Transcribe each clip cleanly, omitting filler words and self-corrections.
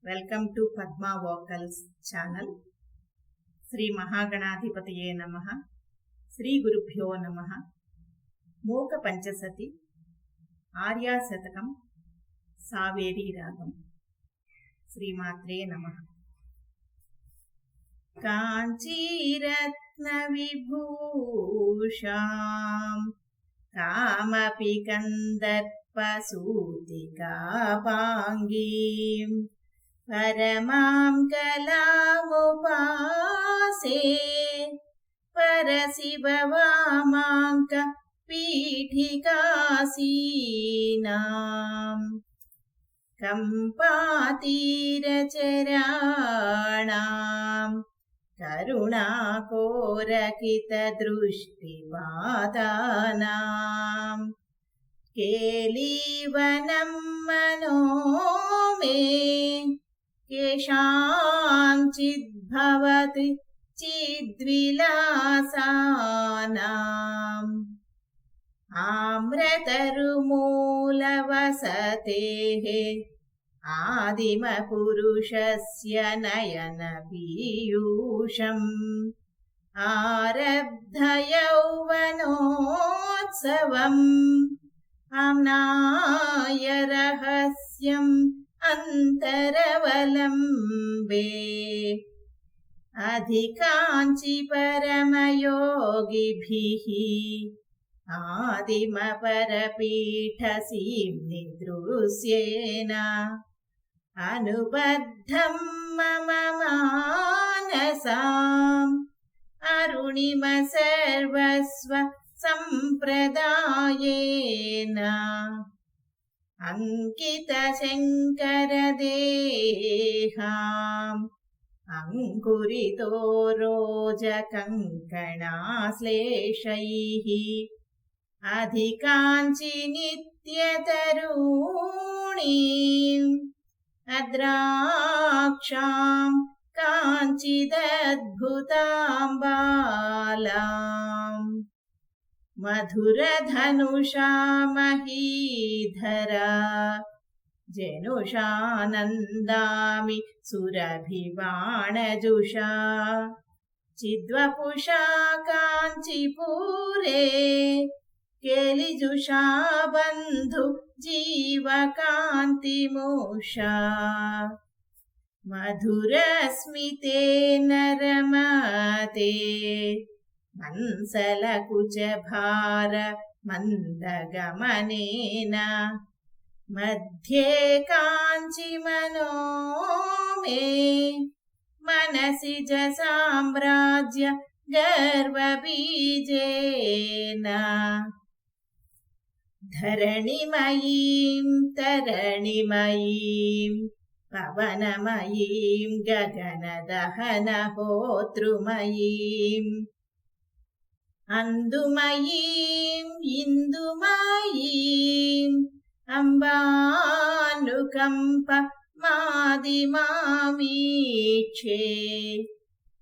Welcome to Padma vocals channel. Shri మహాగణాధిపతయే నమః. శ్రీ గురుభ్యో నమః. మూక పంచసతి ఆర్యా శతకం సావేరీ రాగం. శ్రీమాత్రే నమః. కాంచీరత్న విభూషాం కామపి కందర్పసూతికాపాంగీం పరమాం కలాముపాసే పరశివవామాంక పీఠికాసీనాం కంపాతీరచరాణాం కరుణాకోరకితదృష్టివాదానాం కేలీవనం మనో మే కేషాంచిద్భవతి చిద్విలాసానాం ఆమ్రతరుమూలవసతేః ఆదిమపురుషస్య నయన పీయూషం ఆరబ్ధయౌవనోత్సవం ఆమ్నాయ రహస్యం అంతరవలంబే అధికాంచి పరమయోగిభిః ఆదిమపరపీఠసీమ్ని దృశ్యేన అనుబద్ధం మమ మానసాం అరుణిమ సర్వస్వ సంప్రదాయేన అంకిత శంకరదేహాం అంకురితో రోజకంకణాశ్లేషైః అధికాంచి నిత్యతరుణీం అద్రాక్షాం కాంచిదద్భుతాం బాలాం మధురధనుషా మహీధరా జనుషానందామి సురభిబాణజుషా చిద్వపుషా కాంచీపూరే కేలిజుషా బంధు జీవకాంతిమూషా మధురస్మితే నరమతే మంసలకుచభార మందగమనేన మధ్యే కాంచి మనో మే మనసి సామ్రాజ్య గర్వబీజేన ధరణిమయీం తరణిమయీం పవనమయీం గగనదహనహోతృమయీం అందుమయీం ఇందుమయీం అంబానుకంప మాదిమామీక్షే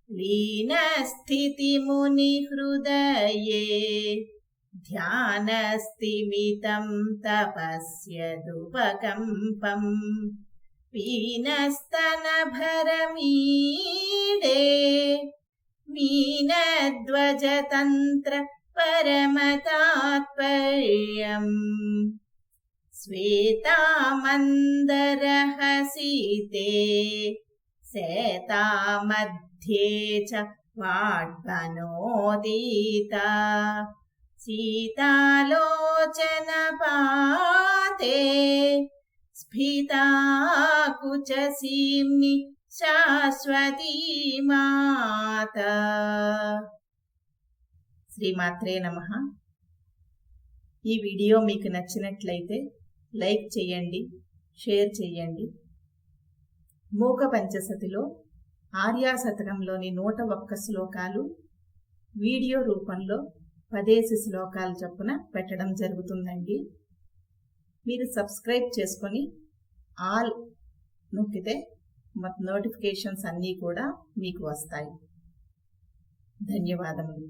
లీనస్థితిముని హృదయే ధ్యానస్థిమితం తపస్యదుపకంపం పీనస్తనభరమీడే మీనధ్వజతంత్ర పరమతాత్పర్యం శ్వేతామందరహసితే సేతామధ్యే చ వాడ్బనోదీతా సీతాలోచనపాతే స్ఫితాకుచసీమ్ని శాశ్వతీ మాతా. శ్రీమాత్రే నమః. ఈ వీడియో మీకు నచ్చినట్లయితే లైక్ చేయండి, షేర్ చేయండి. మూక పంచసతిలో ఆర్యా శతకంలోని 101 శ్లోకాలు వీడియో రూపంలో 10 శ్లోకాలు చొప్పున పెట్టడం జరుగుతుందండి. మీరు సబ్స్క్రైబ్ చేసుకొని ఆల్ నొక్కితే నోటిఫికేషన్స్ అన్నీ కూడా మీకు వస్తాయి. ధన్యవాదములు.